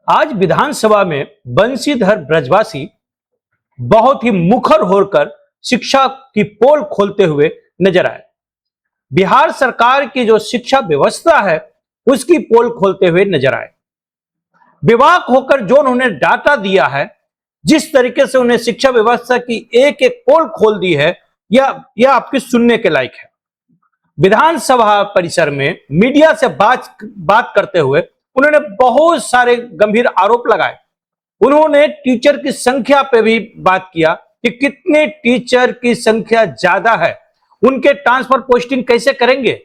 आज विधानसभा में बंशीधर ब्रजवासी बहुत ही मुखर होकर शिक्षा की पोल खोलते हुए नजर आए। बिहार सरकार की जो शिक्षा व्यवस्था है उसकी पोल खोलते हुए नजर आए। बेबाक होकर जो उन्होंने डाटा दिया है, जिस तरीके से उन्हें शिक्षा व्यवस्था की एक एक पोल खोल दी है, यह आपके सुनने के लायक है। विधानसभा परिसर में मीडिया से बात करते हुए उन्होंने बहुत सारे गंभीर आरोप लगाए। उन्होंने टीचर की संख्या पे भी बात किया कि कितने टीचर की संख्या ज्यादा है, उनके ट्रांसफर पोस्टिंग कैसे करेंगे,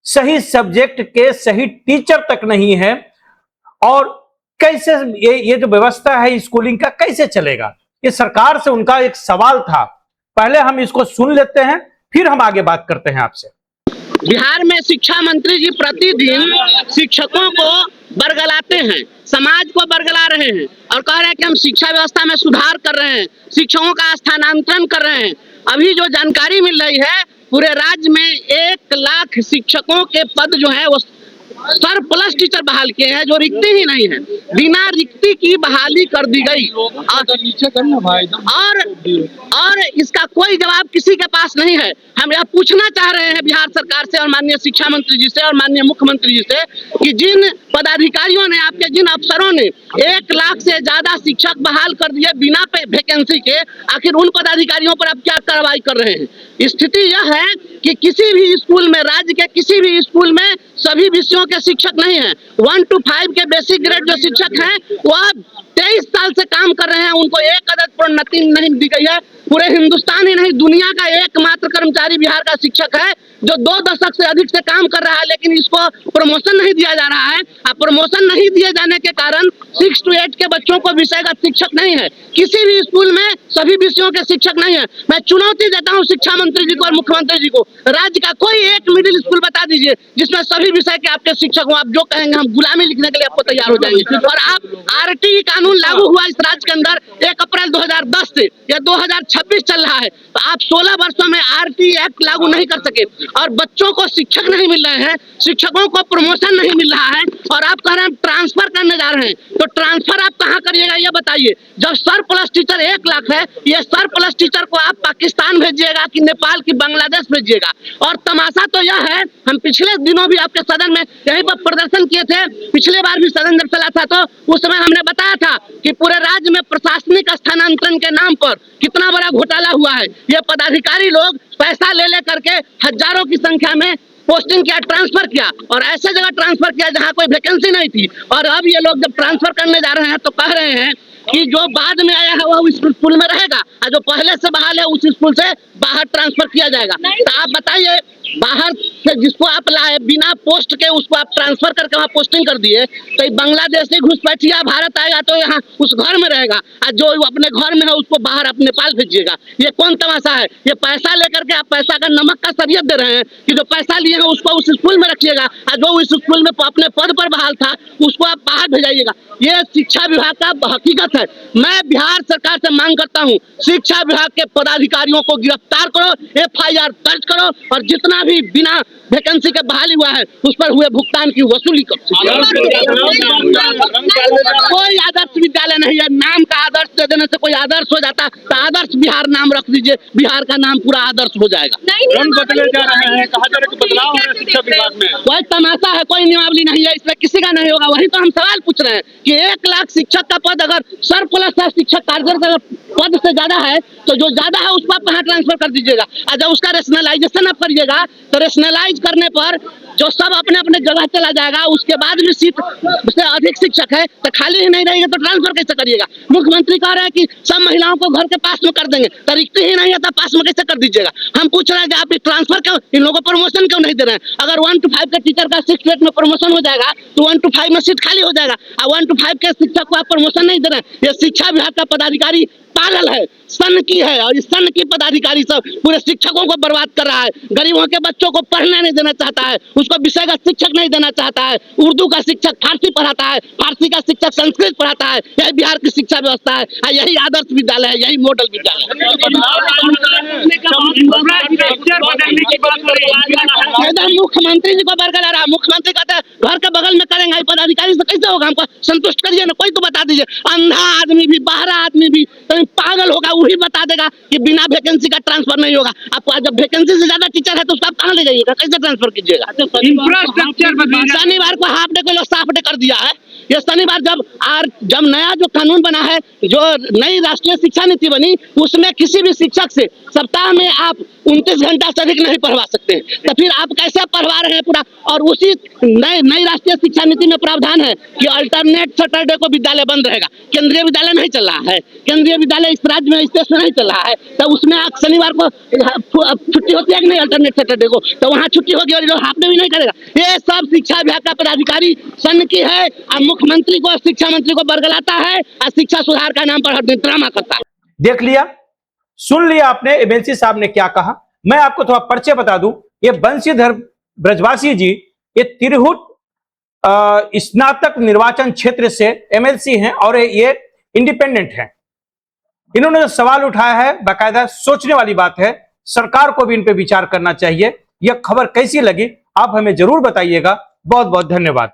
सही सब्जेक्ट के सही टीचर तक नहीं है, और कैसे ये जो व्यवस्था है स्कूलिंग का कैसे चलेगा। ये सरकार से उनका एक सवाल था। पहले हम इसको सुन लेते हैं, फिर हम आगे बात करते हैं आपसे। बिहार में शिक्षा मंत्री जी प्रतिदिन शिक्षकों को बरगलाते हैं, समाज को बरगला रहे हैं और कह रहे हैं कि हम शिक्षा व्यवस्था में सुधार कर रहे हैं, शिक्षकों का स्थानांतरण कर रहे हैं। अभी जो जानकारी मिल रही है, पूरे राज्य में 1 लाख शिक्षकों के पद जो है वो सरप्लस टीचर बहाल किए हैं, जो रिक्ति ही नहीं है, बिना रिक्ति की बहाली कर दी गई। और इसका कोई जवाब किसी के पास नहीं है। हम यह पूछना चाह रहे हैं बिहार सरकार से और माननीय शिक्षा मंत्री जी से और माननीय मुख्यमंत्री जी से कि जिन पदाधिकारियों ने, आपके जिन अफसरों ने 1 लाख से ज्यादा शिक्षक बहाल कर दिए बिना वैकेंसी के, आखिर उन पदाधिकारियों पर आप क्या कार्रवाई कर रहे हैं। स्थिति यह है कि किसी भी स्कूल में, राज्य के किसी भी स्कूल में सभी विषयों के शिक्षक नहीं है। 1 to 5 के बेसिक ग्रेड जो शिक्षक हैं वह 23 साल से काम कर रहे हैं, उनको एक अदद प्रोन्नति नहीं दी गई है। पूरे हिंदुस्तान ही नहीं, दुनिया का एकमात्र कर्मचारी बिहार का शिक्षक है जो 2 दशक से अधिक से काम कर रहा है, लेकिन इसको प्रमोशन नहीं दिया जा रहा है। अब प्रमोशन नहीं दिए जाने के कारण 6 to 8 के बच्चों को विषयगत शिक्षक नहीं है। किसी भी स्कूल में सभी विषयों के शिक्षक नहीं है। मैं चुनौती देता हूं शिक्षा मंत्री जी को और मुख्यमंत्री जी को, राज्य का कोई एक मिडिल स्कूल बता दीजिए जिसमें सभी विषय के आपके शिक्षक हो। आप जो कहेंगे हम गुलामी लिखने के लिए आपको तैयार हो जाएंगे। और आप RTE कानून लागू हुआ इस राज्य के अंदर 1 अप्रैल 2010 से, या 2026 चल रहा है, तो आप 16 वर्षों में RTE एक्ट लागू नहीं कर सके और बच्चों को शिक्षक नहीं मिल रहे हैं, शिक्षकों को प्रमोशन नहीं मिल रहा है, और आप कह रहे हैं ट्रांसफर करने जा रहे हैं। तो ट्रांसफर आप कहां करिएगा ये बताइए। जब सरप्लस टीचर 1 लाख है, ये सरप्लस टीचर को आप पाकिस्तान भेजिएगा कि नेपाल की बांग्लादेश भेजिएगा। और तमाशा तो यह है, हम पिछले दिनों भी आपके सदन में यहीं पर प्रदर्शन किए थे, पिछले बार भी सदन जब चला था तो उस समय हमने बताया था कि पूरे राज्य में प्रशासनिक स्थानांतरण के नाम पर कितना बड़ा घोटाला हुआ है। ये पदाधिकारी लोग पैसा ले करके हजारों की संख्या में पोस्टिंग किया, ट्रांसफर किया, और ऐसे जगह ट्रांसफर किया जहां कोई वैकेंसी नहीं थी। और अब ये लोग जब ट्रांसफर करने जा रहे हैं तो कह रहे हैं कि जो बाद में आया है वो उस स्कूल में रहेगा और जो पहले से बहाल है उस स्कूल से बाहर ट्रांसफर किया जाएगा। तो आप बताइए, बाहर से जिसको आप लाए बिना पोस्ट के उसको आप ट्रांसफर करके वहाँ पोस्टिंग कर दिए, तो बांग्लादेशी घुसपैठिया भारत आएगा तो यहाँ उस घर में रहेगा, और जो अपने घर में है उसको बाहर आप नेपाल भेजिएगा। ये कौन तमाशा है। ये पैसा लेकर के आप पैसा का नमक का शरीयत दे रहे हैं कि जो पैसा लिए हैं उसको उस स्कूल में रखिएगा, और जो उस स्कूल में अपने पद पर बहाल था उसको आप बाहर भेजाइएगा। ये शिक्षा विभाग का हकीकत है। मैं बिहार सरकार से मांग करता हूँ, शिक्षा विभाग के पदाधिकारियों को गिरफ्तार करो, FIR दर्ज करो, और जितना भी बिना वैकेंसी के बहाली हुआ है उस पर हुए भुगतान की वसूली करो। कोई आदर्श विद्यालय नहीं है, नाम का आदर्श दे देने से कोई आदर्श हो जाता तो आदर्श बिहार नाम रख दीजिए, बिहार का नाम पूरा आदर्श हो जाएगा। रंग बदले जा रहे हैं, कहा जा रहा है कि बदलाव हो रहा है शिक्षा विभाग में। कोई तमाशा है, कोई नियमावली नहीं है, इसमें किसी का नहीं होगा। वही तो हम सवाल पूछ रहे हैं कि 1 लाख शिक्षक का पद अगर सरप्लस है, शिक्षक कार्यरत पद से ज्यादा है, तो जो ज्यादा है उसको आप कहाँ ट्रांसफर कर दीजिएगा। और जब उसका रेशनलाइजेशन आप करिएगा तो रेशनलाइज करने पर जो सब अपने अपने जगह चला जाएगा, उसके बाद भी सीट से अधिक शिक्षक है तो खाली ही नहीं रहेगा तो ट्रांसफर कैसे करिएगा। मुख्यमंत्री कह रहे हैं कि सब महिलाओं को घर के पास में कर देंगे, तो रिक्ति ही नहीं है तो पास में कैसे कर दीजिएगा। हम पूछ रहे हैं कि आप ट्रांसफर क्यों, इन लोगों को प्रमोशन क्यों नहीं दे रहे हैं। अगर 1 to 5 के टीचर का 6 to 8 में प्रमोशन हो जाएगा तो 1 to 5 में सीट खाली हो जाएगा, और 1 to 5 के शिक्षक को आप प्रमोशन नहीं दे रहे हैं। ये शिक्षा विभाग का पदाधिकारी पागल है, सन की है, और इस सन की पदाधिकारी सब पूरे शिक्षकों को बर्बाद कर रहा है। गरीबों के बच्चों को पढ़ने नहीं देना चाहता है, उसको विषयगत शिक्षक नहीं देना चाहता है। उर्दू का शिक्षक फारसी पढ़ाता है, फारसी का शिक्षक संस्कृत पढ़ाता है। यही बिहार की शिक्षा व्यवस्था है, यही आदर्श विद्यालय है, यही मॉडल विद्यालय है। मुख्यमंत्री जी को बरकरार रहा, मुख्यमंत्री कहते हैं घर के बगल में करेंगे, पदाधिकारी से कैसे होगा? हमको संतुष्ट करिए ना, कोई तो बता दीजिए। अंधा आदमी भी, बहरा आदमी भी पागल होगा, वही बता देगा कि बिना वैकेंसी का ट्रांसफर नहीं होगा। आपको जब वैकेंसी से ज्यादा टीचर है तो उसको आप कहाँ ले जाइएगा, कैसे ट्रांसफर कीजिएगा? शनिवार को हाफ डे को लोग साफ डे कर दिया है। ये शनिवार जब नया जो कानून बना है, जो नई राष्ट्रीय शिक्षा नीति बनी, उसमें किसी भी शिक्षक से सप्ताह में आप 29 घंटा से अधिक नहीं पढ़वा सकते। तो फिर आप कैसे पढ़वा रहे हैं पूरा? और उसी नई राष्ट्रीय शिक्षा नीति में प्रावधान है कि अल्टरनेट सैटरडे को विद्यालय बंद रहेगा। केंद्रीय विद्यालय नहीं चल रहा है, केंद्रीय विद्यालय इस राज्य में, इस देश में नहीं चल रहा है, तो उसमें आप शनिवार को छुट्टी होती है कि नहीं? अल्टरनेट सैटरडे को तो वहाँ छुट्टी होगी और हाफ डे भी नहीं करेगा। ये सब शिक्षा विभाग का पदाधिकारी सन की है, और मुख्यमंत्री को, शिक्षा मंत्री को बरगलाता है, और शिक्षा सुधार का नाम पर हर दिन ड्रामा करता है। देख लिया, सुन लिया आपने एमएलसी साहब ने क्या कहा। मैं आपको थोड़ा परिचय बता दूं, ये बंशीधर ब्रजवासी जी ये तिरहुत स्नातक निर्वाचन क्षेत्र से एमएलसी हैं और ये इंडिपेंडेंट हैं। इन्होंने जो सवाल उठाया है बाकायदा सोचने वाली बात है, सरकार को भी इन पे विचार करना चाहिए। यह खबर कैसी लगी आप हमें जरूर बताइएगा। बहुत बहुत धन्यवाद।